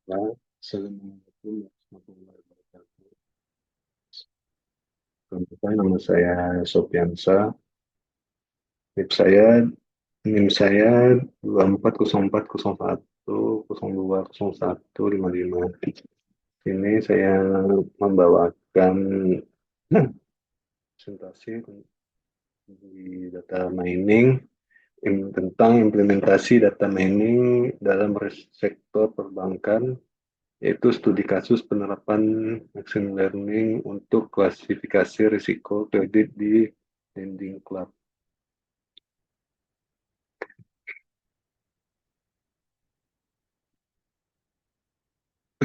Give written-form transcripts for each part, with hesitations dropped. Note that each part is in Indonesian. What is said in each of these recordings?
Ya, Assalamualaikum warahmatullahi wabarakatuh. Perkenalkan, nama saya Sofiansa. NIM saya NIM saya 240401020155. Ini saya membawakan presentasi di data mining tentang implementasi data mining dalam sektor perbankan, yaitu studi kasus penerapan machine learning untuk klasifikasi risiko kredit di lending club.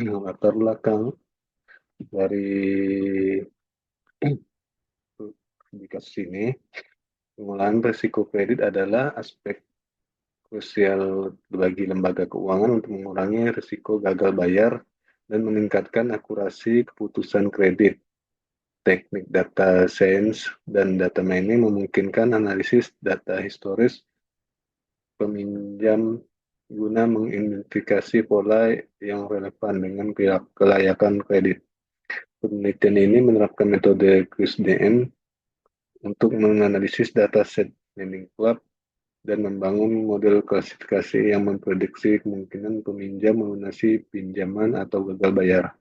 Latar belakang dari di kasus ini, pengelolaan risiko kredit adalah aspek krusial bagi lembaga keuangan untuk mengurangi risiko gagal bayar dan meningkatkan akurasi keputusan kredit. Teknik data science dan data mining memungkinkan analisis data historis peminjam guna mengidentifikasi pola yang relevan dengan kelayakan kredit. Penelitian ini menerapkan metode QSDM untuk menganalisis data set lending club dan membangun model klasifikasi yang memprediksi kemungkinan peminjam melunasi pinjaman atau gagal bayar.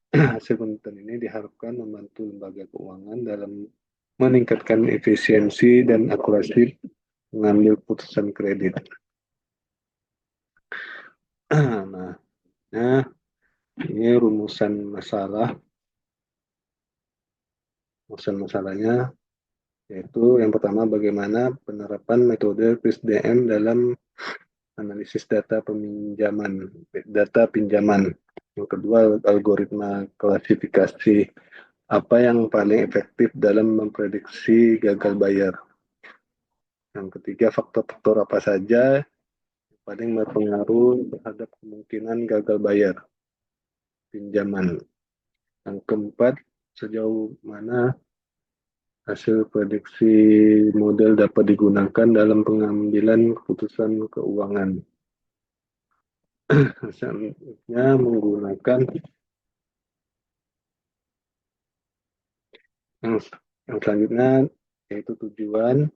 Hasil penelitian ini diharapkan membantu lembaga keuangan dalam meningkatkan efisiensi dan akurasi mengambil putusan kredit. Nah, nah, ini rumusan masalahnya yaitu yang pertama bagaimana penerapan metode PISDM dalam analisis data pinjaman. Yang kedua, algoritma klasifikasi apa yang paling efektif dalam memprediksi gagal bayar. Yang ketiga, faktor-faktor apa saja yang paling berpengaruh terhadap kemungkinan gagal bayar pinjaman. Yang keempat, sejauh mana hasil prediksi model dapat digunakan dalam pengambilan keputusan keuangan. Selanjutnya menggunakan yang, yang selanjutnya yaitu tujuan.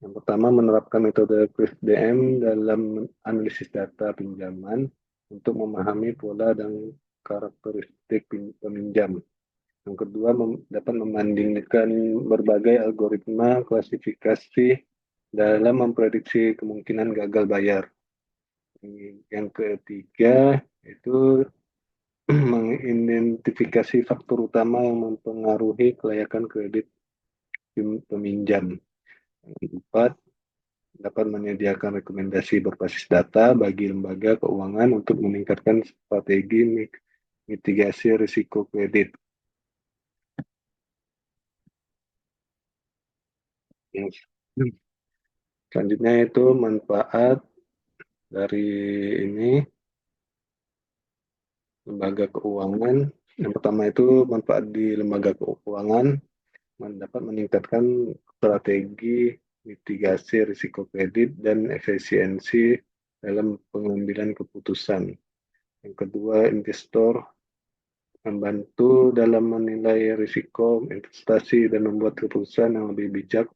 Yang pertama menerapkan metode QSDM dalam analisis data pinjaman untuk memahami pola dan karakteristik peminjam. Yang kedua dapat membandingkan berbagai algoritma klasifikasi dalam memprediksi kemungkinan gagal bayar. Yang ketiga itu mengidentifikasi faktor utama yang mempengaruhi kelayakan kredit peminjam. Yang keempat, dapat menyediakan rekomendasi berbasis data bagi lembaga keuangan untuk meningkatkan strategi mitigasi risiko kredit. Yang selanjutnya itu manfaat dari ini lembaga keuangan. Yang pertama itu manfaat di lembaga keuangan dapat meningkatkan strategi mitigasi risiko kredit dan efisiensi dalam pengambilan keputusan. Yang kedua, investor membantu dalam menilai risiko investasi dan membuat keputusan yang lebih bijak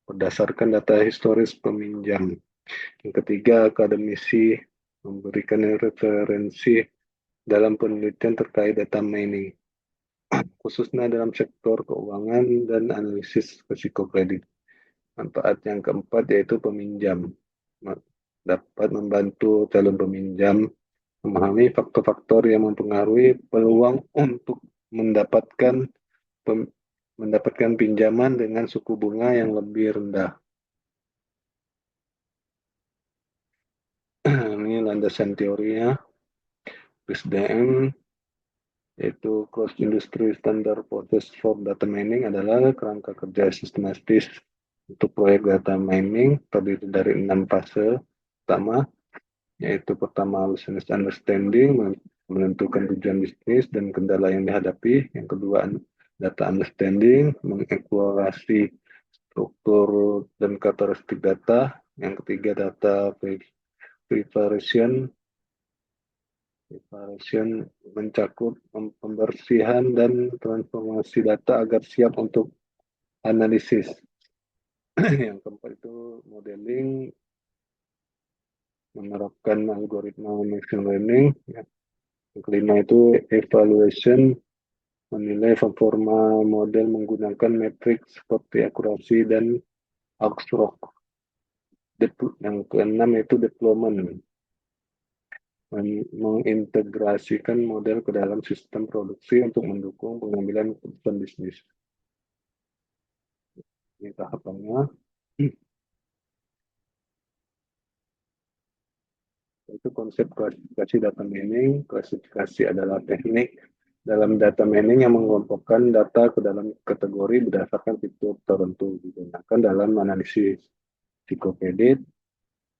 berdasarkan data historis peminjam. Yang ketiga, akademisi memberikan referensi dalam penelitian terkait data mining, khususnya dalam sektor keuangan dan analisis risiko kredit. Manfaat yang keempat yaitu peminjam. Dapat membantu calon peminjam memahami faktor-faktor yang mempengaruhi peluang untuk mendapatkan pem- mendapatkan pinjaman dengan suku bunga yang lebih rendah. Ini landasan teorinya. PISDM yaitu Cross Industry Standard Process for Data Mining adalah kerangka kerja sistematis untuk proyek data mining terdiri dari 6 fase pertama, yaitu pertama business understanding, menentukan tujuan bisnis dan kendala yang dihadapi. Yang kedua, data understanding, mengeksplorasi struktur dan karakteristik data. Yang ketiga, data preparation, Evaluation mencakup pembersihan dan transformasi data agar siap untuk analisis. Yang keempat itu modeling, menerapkan algoritma machine learning. Yang kelima itu evaluation, menilai performa model menggunakan metrik seperti akurasi dan Augsburg. Yang keenam itu deployment, mengintegrasikan model ke dalam sistem produksi untuk mendukung pengambilan keputusan bisnis. Ini tahapannya. Itu konsep klasifikasi data mining. Klasifikasi adalah teknik dalam data mining yang mengelompokkan data ke dalam kategori berdasarkan fitur tertentu digunakan dalam analisis psikopedit,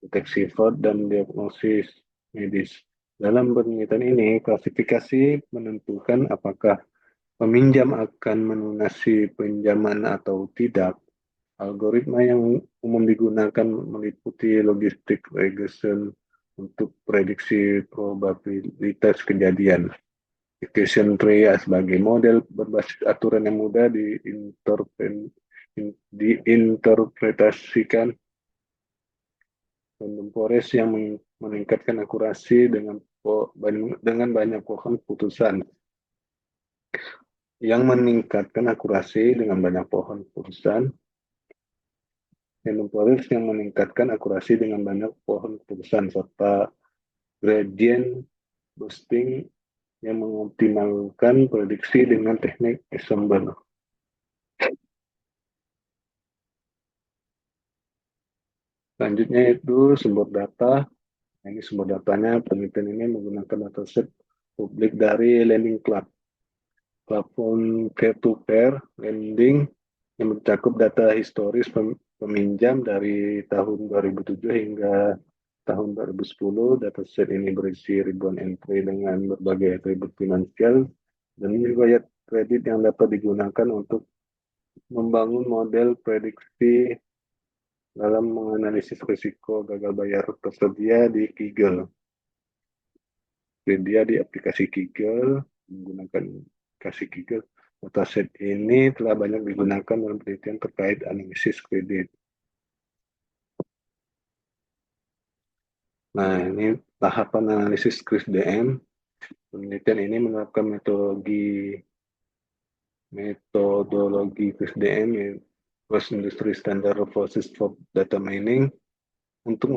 deteksi fraud, dan diagnosis medis. Dalam penelitian ini, klasifikasi menentukan apakah peminjam akan melunasi pinjaman atau tidak. Algoritma yang umum digunakan meliputi logistik regression untuk prediksi probabilitas kejadian. Equation tree sebagai model berbasis aturan yang mudah diinterpretasikan. Random forest yang meningkatkan akurasi dengan banyak pohon putusan. Yang meningkatkan akurasi dengan banyak pohon putusan. Random forest yang meningkatkan akurasi dengan banyak pohon putusan, serta gradient boosting yang mengoptimalkan prediksi dengan teknik ensemble. Selanjutnya itu sumber data. Ini sumber datanya, penelitian ini menggunakan dataset publik dari Lending Club, platform peer-to-peer lending yang mencakup data historis peminjam dari tahun 2007 hingga tahun 2010. Dataset ini berisi ribuan entry dengan berbagai atribut finansial dan riwayat kredit yang dapat digunakan untuk membangun model prediksi dalam menganalisis risiko gagal bayar tersedia di Kigel. Tersedia di aplikasi Kigel, menggunakan aplikasi Kigel. Dataset ini telah banyak digunakan dalam penelitian terkait analisis kredit. Nah, ini tahapan analisis KRIS-DM. Penelitian ini menerapkan metodologi KRIS-DM, Cross Industry Standard Process for Data Mining, untuk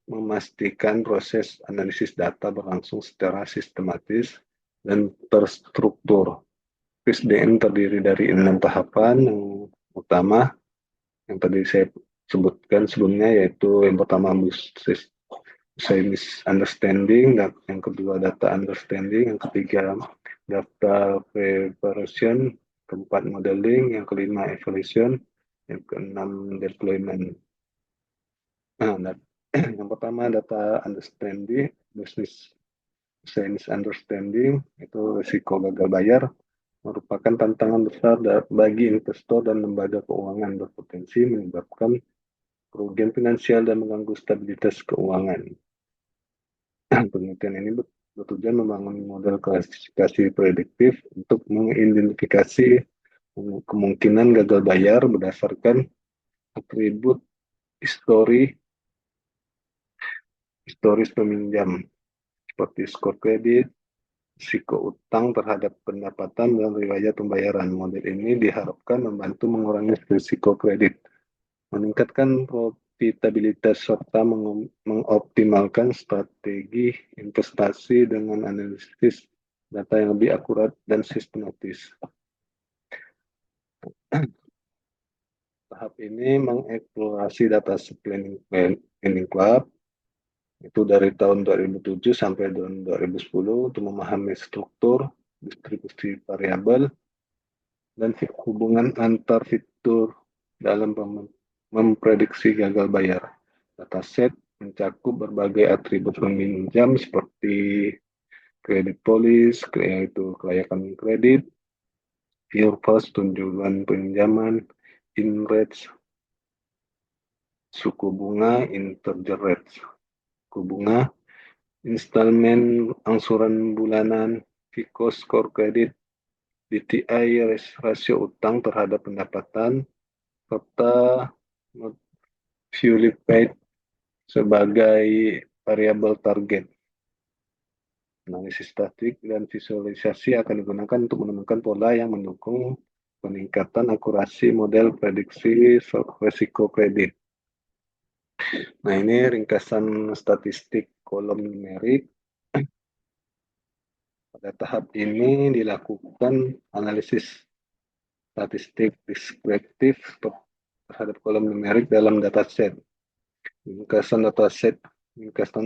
memastikan proses analisis data berlangsung secara sistematis dan terstruktur. KRIS-DM terdiri dari 6 tahapan. Yang utama, yang tadi saya sebutkan sebelumnya, yaitu yang pertama business understanding, yang kedua data understanding, yang ketiga data preparation, keempat modeling, yang kelima evaluation, yang keenam deployment. Nah, yang pertama data understanding, business science understanding, itu risiko gagal bayar merupakan tantangan besar bagi investor dan lembaga keuangan, berpotensi menyebabkan kerugian finansial dan mengganggu stabilitas keuangan. Penelitian ini bertujuan membangun model klasifikasi prediktif untuk mengidentifikasi kemungkinan gagal bayar berdasarkan atribut historis peminjam seperti skor kredit, risiko utang terhadap pendapatan, dan riwayat pembayaran. Model ini diharapkan membantu mengurangi risiko kredit, meningkatkan profitabilitas, serta mengoptimalkan strategi investasi dengan analisis data yang lebih akurat dan sistematis. Tahap ini mengeksplorasi data planning club itu dari tahun 2007 sampai tahun 2010 untuk memahami struktur, distribusi variabel, dan hubungan antar fitur dalam memprediksi gagal bayar. Dataset mencakup berbagai atribut peminjam seperti kredit polis, yaitu kelayakan kredit, year past, tunjukan pinjaman, in rates, suku bunga, integer rates, suku bunga, installment angsuran bulanan, FICO skor kredit, DTI rasio utang terhadap pendapatan, serta fully paid sebagai variabel target. Analisis statik dan visualisasi akan digunakan untuk menemukan pola yang mendukung peningkatan akurasi model prediksi risiko kredit. Nah, ini ringkasan statistik kolom numerik. Pada tahap ini dilakukan analisis statistik deskriptif terhadap kolom numerik dalam dataset. Ringkasan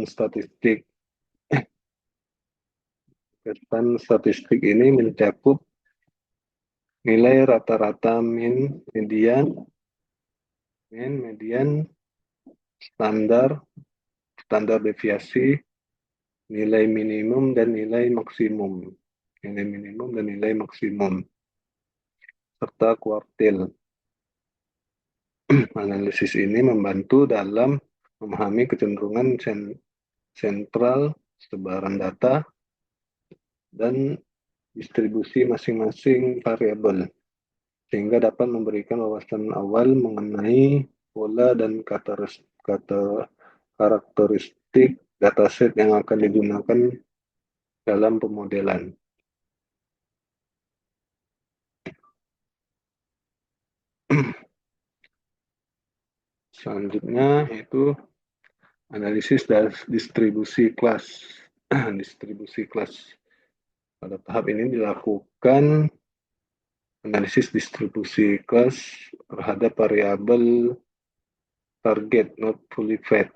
statistik ini mencakup nilai rata-rata median, standar deviasi, nilai minimum dan nilai maksimum. Serta kuartil. Analisis ini membantu dalam memahami kecenderungan sentral, sebaran data, dan distribusi masing-masing variabel, sehingga dapat memberikan wawasan awal mengenai pola dan karakteristik dataset yang akan digunakan dalam pemodelan. Selanjutnya yaitu analisis dan distribusi kelas. Pada tahap ini dilakukan analisis distribusi kelas terhadap variabel target not fully fed.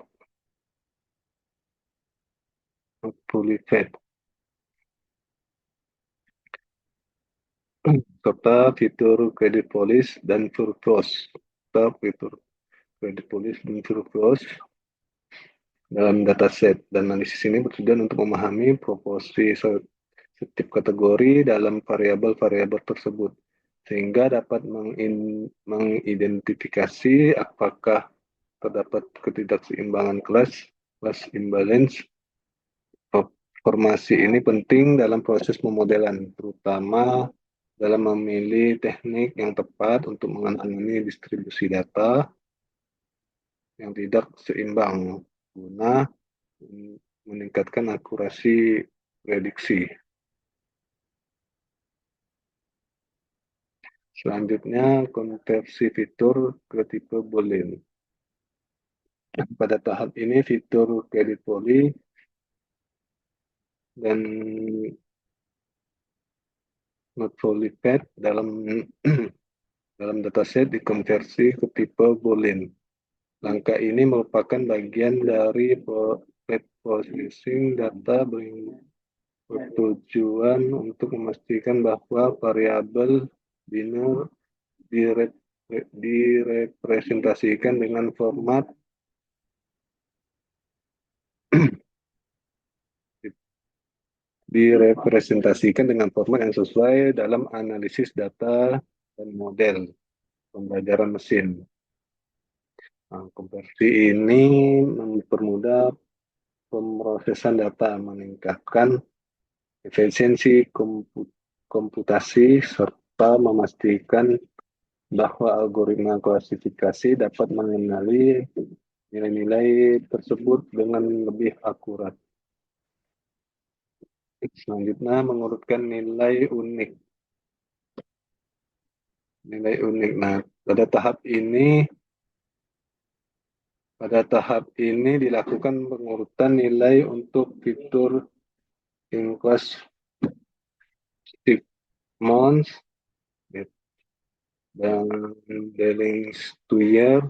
Serta fitur credit policy dan surplus. Dalam dataset, dan analisis ini bertujuan untuk memahami proporsi setiap kategori dalam variabel-variabel tersebut, sehingga dapat mengidentifikasi apakah terdapat ketidakseimbangan kelas imbalance. Informasi ini penting dalam proses pemodelan, terutama dalam memilih teknik yang tepat untuk menangani distribusi data yang tidak seimbang guna meningkatkan akurasi prediksi. Selanjutnya, konversi fitur ke tipe Boolean. Pada tahap ini, fitur credit policy dan not fully fed dalam dataset dikonversi ke tipe Boolean. Langkah ini merupakan bagian dari processing data bertujuan untuk memastikan bahwa variabel biner direpresentasikan dengan format yang sesuai dalam analisis data dan model pembelajaran mesin. Nah, konversi ini mempermudah pemrosesan data, meningkatkan efisiensi komputasi, serta memastikan bahwa algoritma klasifikasi dapat mengenali nilai-nilai tersebut dengan lebih akurat. Selanjutnya, mengurutkan nilai unik. Nah, pada tahap ini dilakukan pengurutan nilai untuk fitur in-class months dan billings to year,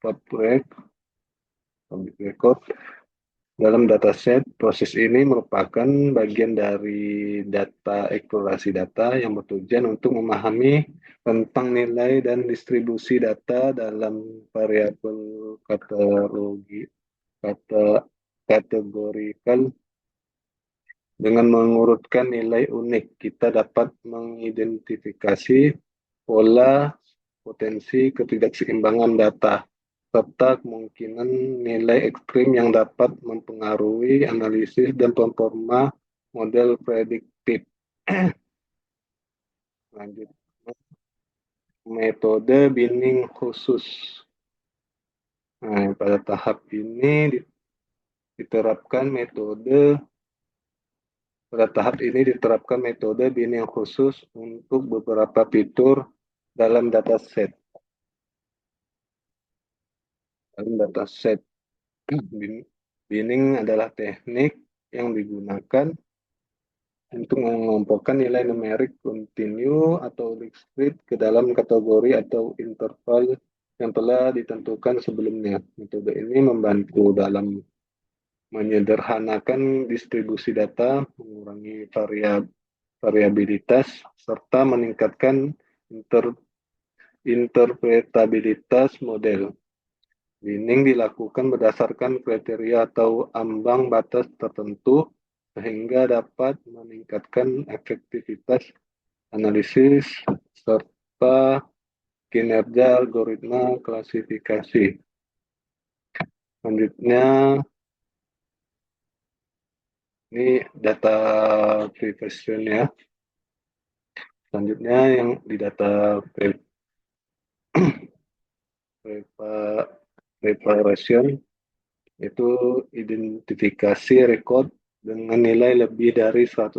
public record. Dalam dataset, proses ini merupakan bagian dari data eksplorasi data yang bertujuan untuk memahami tentang nilai dan distribusi data dalam variabel kategorikal. Dengan mengurutkan nilai unik, kita dapat mengidentifikasi pola potensi ketidakseimbangan data serta kemungkinan nilai ekstrim yang dapat mempengaruhi analisis dan performa model prediktif. Lanjut, metode binning khusus. Nah, pada tahap ini diterapkan metode pada tahap ini diterapkan metode binning khusus untuk beberapa fitur dalam dataset. Dalam dataset binning adalah teknik yang digunakan untuk mengelompokkan nilai numerik kontinu atau discrete ke dalam kategori atau interval yang telah ditentukan sebelumnya. Metode ini membantu dalam menyederhanakan distribusi data, mengurangi variabilitas, serta meningkatkan interpretabilitas model. Binning dilakukan berdasarkan kriteria atau ambang batas tertentu sehingga dapat meningkatkan efektivitas analisis serta kinerja algoritma klasifikasi. Selanjutnya, ini data preversion ya. Selanjutnya yang di data preparation itu identifikasi record dengan nilai lebih dari 100%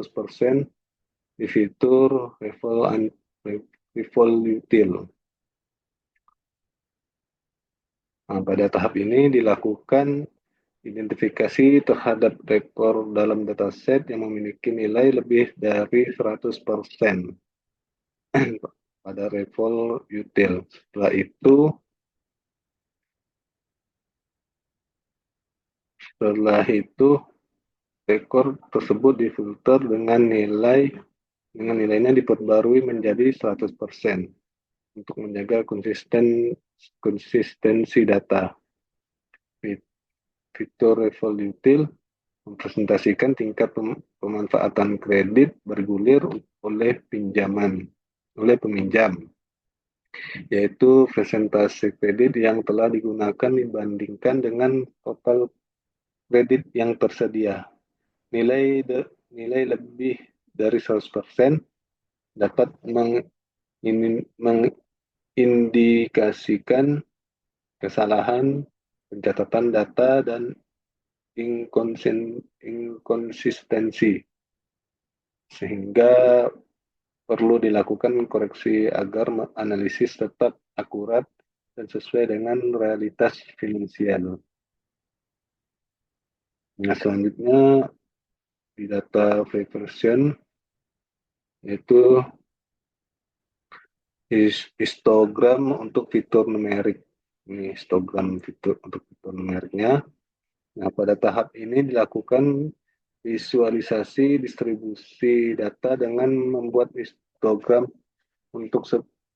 di fitur level util. Nah, pada tahap ini dilakukan identifikasi terhadap rekor dalam dataset yang memiliki nilai lebih dari 100% pada level util. Setelah itu rekor tersebut difilter dengan nilainya diperbarui menjadi 100% untuk menjaga konsistensi data. Fitur level util mempresentasikan tingkat pemanfaatan kredit bergulir oleh peminjam, yaitu presentasi kredit yang telah digunakan dibandingkan dengan total kredit yang tersedia. Nilai lebih dari 100% dapat mengindikasikan kesalahan pencatatan data dan inkonsistensi, sehingga perlu dilakukan koreksi agar analisis tetap akurat dan sesuai dengan realitas finansial. Nah, selanjutnya di data preversion yaitu histogram untuk fitur numerik. Ini histogram untuk fitur numeriknya. Nah, pada tahap ini dilakukan visualisasi distribusi data dengan membuat histogram untuk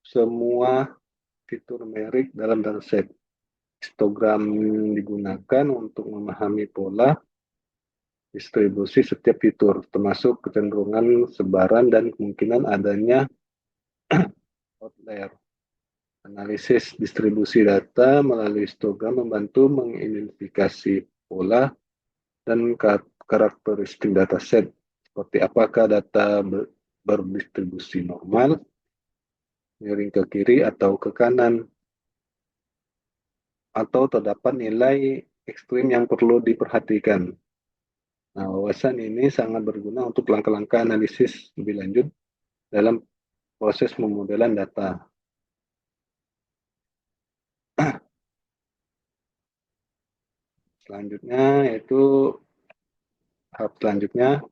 semua fitur numerik dalam dataset. Histogram digunakan untuk memahami pola distribusi setiap fitur, termasuk kecenderungan sebaran dan kemungkinan adanya outlier. Analisis distribusi data melalui histogram membantu mengidentifikasi pola dan karakteristik dataset, seperti apakah data berdistribusi normal, miring ke kiri atau ke kanan, atau terdapat nilai ekstrim yang perlu diperhatikan. Nah, wawasan ini sangat berguna untuk langkah-langkah analisis lebih lanjut dalam proses pemodelan data. Selanjutnya yaitu tahap selanjutnya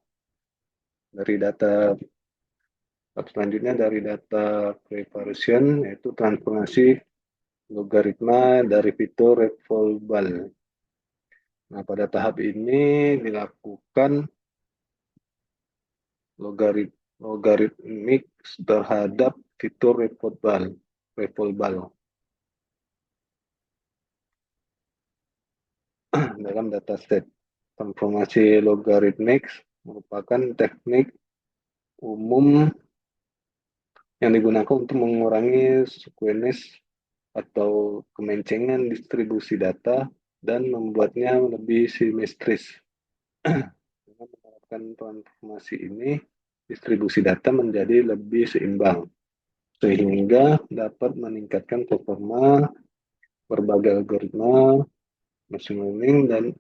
dari data preparation yaitu transformasi logaritma dari fitur revolval. Nah, pada tahap ini dilakukan logaritmik terhadap fitur revolval dalam dataset. Transformasi logaritmik merupakan teknik umum yang digunakan untuk mengurangi skewness atau kemencengan distribusi data dan membuatnya lebih simetris. Dengan menerapkan transformasi ini, distribusi data menjadi lebih seimbang, sehingga dapat meningkatkan performa berbagai algoritma, machine learning, dan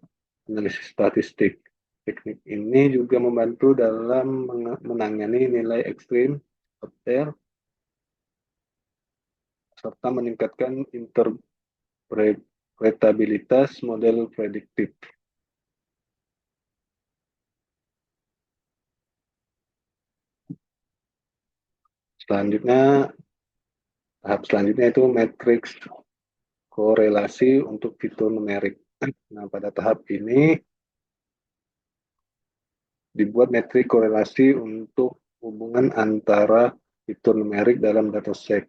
analisis statistik. Teknik ini juga membantu dalam menangani nilai ekstrim, hotel, serta meningkatkan interpretabilitas model prediktif. Selanjutnya, tahap selanjutnya itu matriks korelasi untuk fitur numerik. Nah, pada tahap ini dibuat metrik korelasi untuk hubungan antara fitur numerik dalam dataset.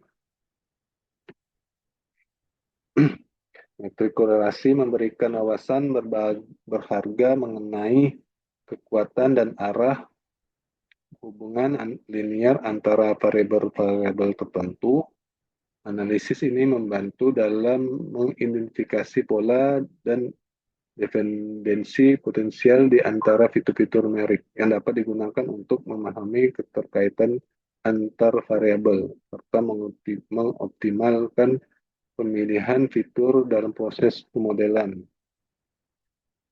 Metrik korelasi memberikan wawasan berharga mengenai kekuatan dan arah hubungan linear antara variabel-variabel tertentu. Analisis ini membantu dalam mengidentifikasi pola dan dependensi potensial di antara fitur-fitur numerik yang dapat digunakan untuk memahami keterkaitan antar variabel serta mengoptimalkan pemilihan fitur dalam proses pemodelan.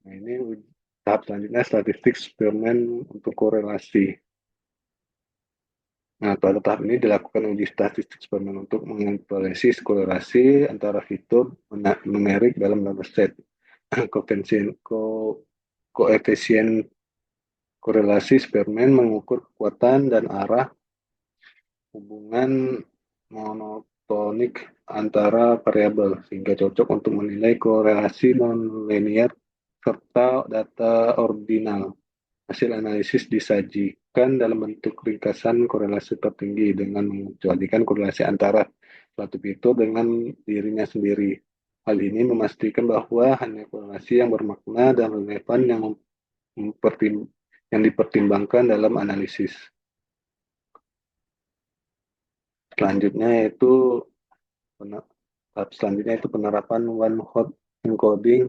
Nah, ini tahap selanjutnya statistik eksperimen untuk korelasi. Nah, pada tahap ini dilakukan uji statistik eksperimen untuk mengevaluasi korelasi antara fitur numerik dalam dataset. Koefisien korelasi eksperimen mengukur kekuatan dan arah hubungan monotonik antara variabel sehingga cocok untuk menilai korelasi nonlinear serta data ordinal. Hasil analisis disajikan dalam bentuk ringkasan korelasi tertinggi dengan mengecualikan korelasi antara suatu fitur dengan dirinya sendiri. Hal ini memastikan bahwa hanya korelasi yang bermakna dan relevan yang dipertimbangkan dalam analisis. Selanjutnya yaitu tahap selanjutnya itu penerapan one hot encoding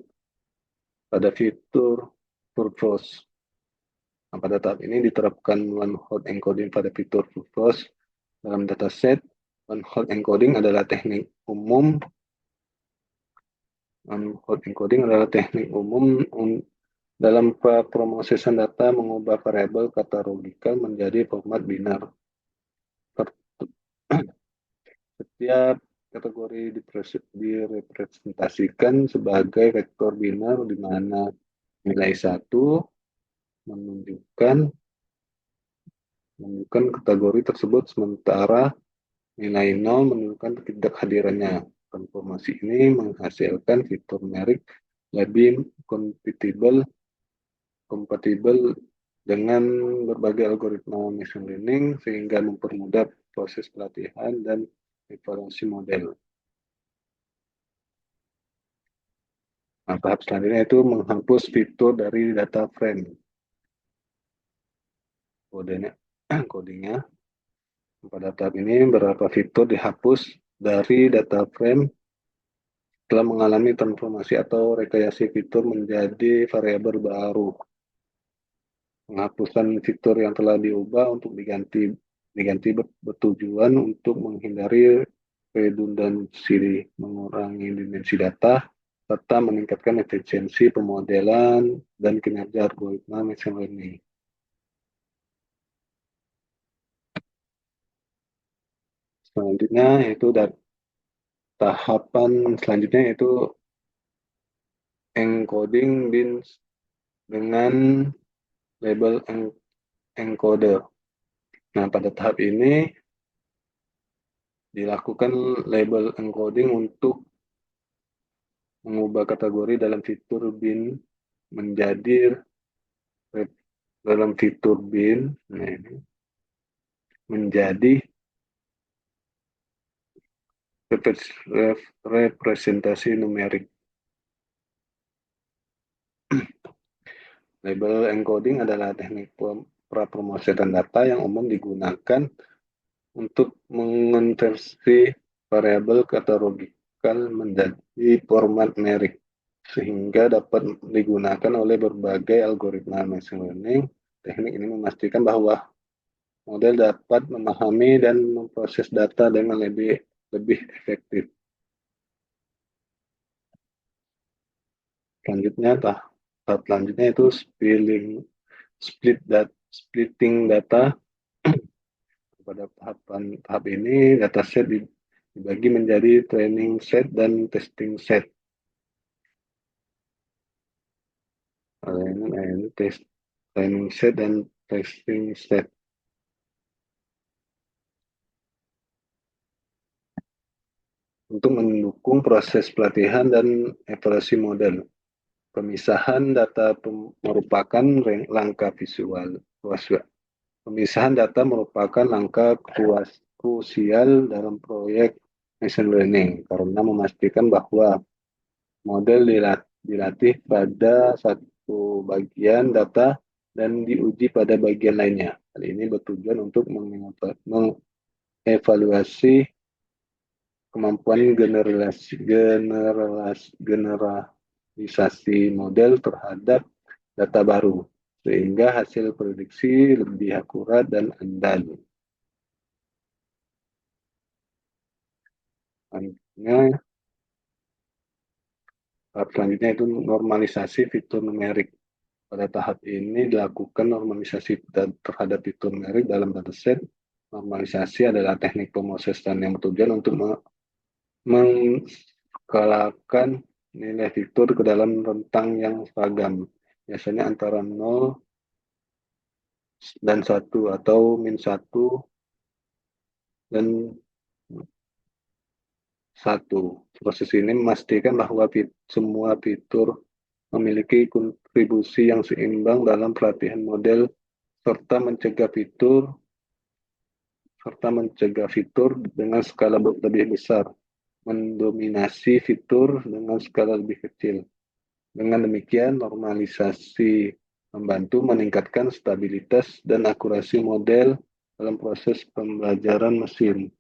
pada fitur purpose. Nah, pada tahap ini diterapkan one hot encoding pada fitur purpose dalam dataset. One hot encoding adalah teknik umum. One hot encoding adalah teknik umum dalam pemrosesan data mengubah variabel kata logikal menjadi format binar. Setiap kategori direpresentasikan sebagai vektor binar di mana nilai 1 menunjukkan kategori tersebut sementara nilai 0 menunjukkan ketidakhadirannya. Transformasi ini menghasilkan fitur numerik lebih kompatibel dengan berbagai algoritma machine learning sehingga mempermudah proses pelatihan dan evaluasi model. Nah, tahap selanjutnya itu menghapus fitur dari data frame. Kodenya pada tahap ini beberapa fitur dihapus dari data frame setelah mengalami transformasi atau rekayasa fitur menjadi variabel baru. Penghapusan fitur yang telah diubah untuk diganti bertujuan untuk menghindari redundansi, mengurangi dimensi data, serta meningkatkan efisiensi pemodelan dan kinerja algoritma machine learning. Selanjutnya yaitu tahapan selanjutnya yaitu encoding bins dengan label encoder. Nah, pada tahap ini dilakukan label encoding untuk mengubah kategori dalam fitur bin menjadi dalam fitur bin nah ini, menjadi representasi numerik. Label encoding adalah teknik prapromosian data yang umum digunakan untuk mengonversi variabel bakal menjadi format merik sehingga dapat digunakan oleh berbagai algoritma machine learning. Teknik ini memastikan bahwa model dapat memahami dan memproses data dengan lebih efektif. Selanjutnya, tahap selanjutnya itu splitting data. Pada tahap ini, dataset dibagi menjadi training set dan testing set. Ini training set dan testing set. Untuk mendukung proses pelatihan dan evaluasi model. Pemisahan data merupakan langkah visual. Pemisahan data merupakan langkah krusial dalam proyek machine learning karena memastikan bahwa model dilatih pada satu bagian data dan diuji pada bagian lainnya. Hal ini bertujuan untuk mengevaluasi kemampuan generalisasi model terhadap data baru, sehingga hasil prediksi lebih akurat dan andal. Tahap selanjutnya itu normalisasi fitur numerik. Pada tahap ini dilakukan normalisasi terhadap fitur numerik dalam dataset. Normalisasi adalah teknik pemrosesan yang bertujuan untuk mengskalakan nilai fitur ke dalam rentang yang seragam, biasanya antara 0 dan 1 atau min 1 dan 1. Proses ini memastikan bahwa semua fitur memiliki kontribusi yang seimbang dalam pelatihan model serta mencegah fitur dengan skala lebih besar mendominasi fitur dengan skala lebih kecil. Dengan demikian, normalisasi membantu meningkatkan stabilitas dan akurasi model dalam proses pembelajaran mesin.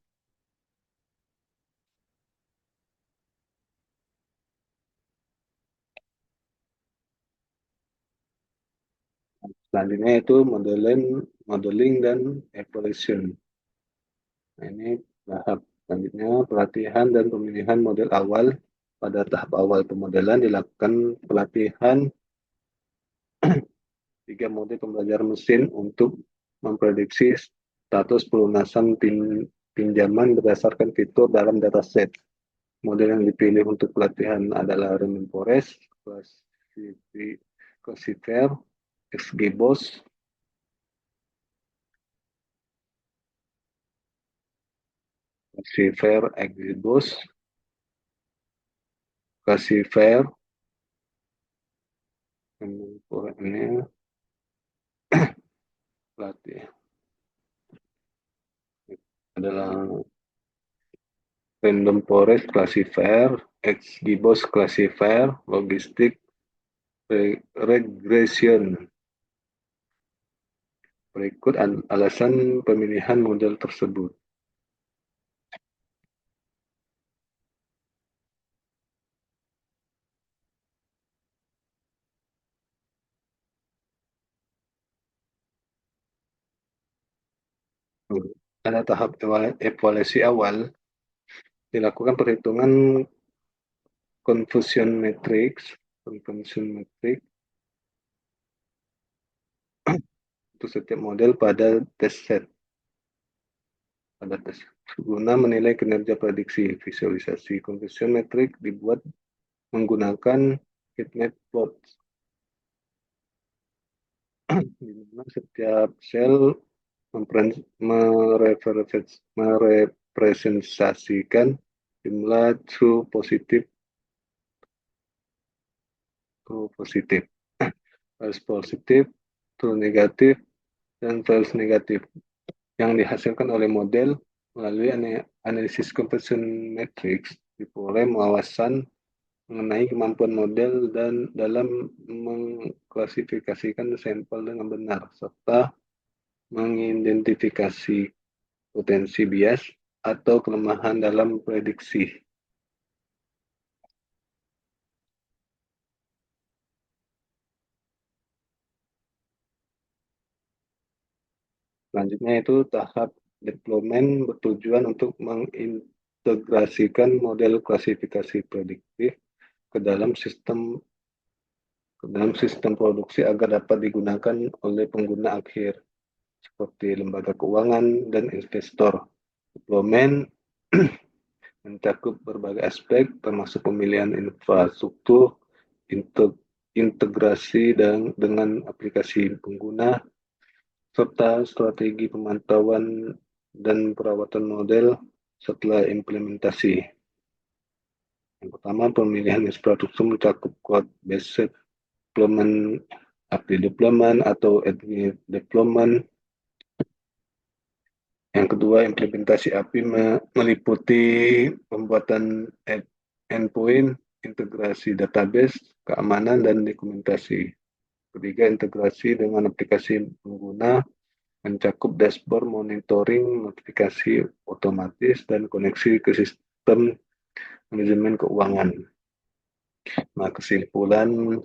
Selanjutnya itu modeling dan evaluation. Nah, ini tahap selanjutnya pelatihan dan pemilihan model awal. Pada tahap awal pemodelan dilakukan pelatihan 3 model pembelajaran mesin untuk memprediksi status pelunasan pinjaman berdasarkan fitur dalam dataset. Model yang dipilih untuk pelatihan adalah Random Forest, Classifier, XGBoost, Classifier, ini pelatih adalah Random Forest Classifier, XGBoost Classifier, Logistic Regression. Berikut alasan pemilihan model tersebut. Pada tahap evaluasi awal, dilakukan perhitungan confusion matrix untuk setiap model pada test set. Guna menilai kinerja prediksi, visualisasi confusion matrix dibuat menggunakan heatmap plot. Di mana setiap sel merepresentasikan jumlah true positif, false positif, true negatif, dan false negatif yang dihasilkan oleh model melalui analisis conversion matrix diperoleh wawasan mengenai kemampuan model dan dalam mengklasifikasikan sampel dengan benar serta mengidentifikasi potensi bias atau kelemahan dalam prediksi. Selanjutnya itu tahap deployment bertujuan untuk mengintegrasikan model klasifikasi prediktif ke dalam sistem produksi agar dapat digunakan oleh pengguna akhir seperti lembaga keuangan dan investor. Deployment mencakup berbagai aspek termasuk pemilihan infrastruktur, integrasi dengan aplikasi pengguna, serta strategi pemantauan dan perawatan model setelah implementasi. Yang pertama, pemilihan infrastruktur mencakup code-based deployment, API deployment atau admin deployment. Yang kedua, implementasi API meliputi pembuatan endpoint, integrasi database, keamanan, dan dokumentasi. Ketiga, integrasi dengan aplikasi pengguna mencakup dashboard, monitoring, notifikasi otomatis, dan koneksi ke sistem manajemen keuangan. Nah, kesimpulannya,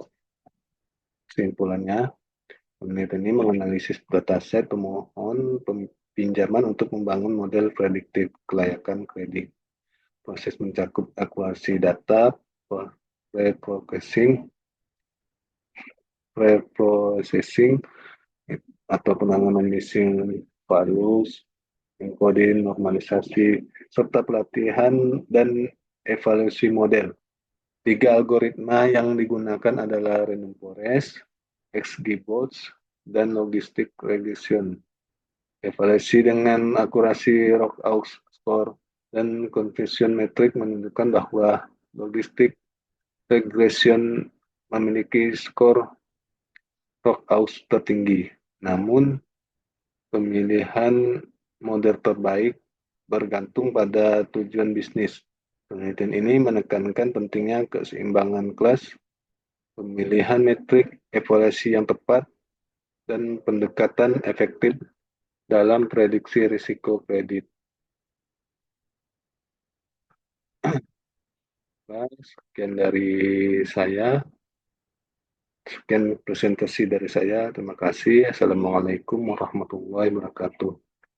penelitian ini menganalisis dataset pemohon pinjaman untuk membangun model prediktif kelayakan kredit. Proses mencakup akurasi data, pre-processing, pre-processing atau penanganan missing values, encoding, normalisasi, serta pelatihan dan evaluasi model. Tiga algoritma yang digunakan adalah Random Forest, XGBoost, dan Logistic Regression. Evaluasi dengan akurasi Rockout Score dan Confusion Metric menunjukkan bahwa Logistic Regression memiliki skor Rockout tertinggi. Namun, pemilihan model terbaik bergantung pada tujuan bisnis. Penelitian ini menekankan pentingnya keseimbangan kelas, pemilihan metrik, evaluasi yang tepat, dan pendekatan efektif dalam prediksi risiko kredit. Nah, sekian dari saya. Sekian presentasi dari saya. Terima kasih. Assalamualaikum warahmatullahi wabarakatuh.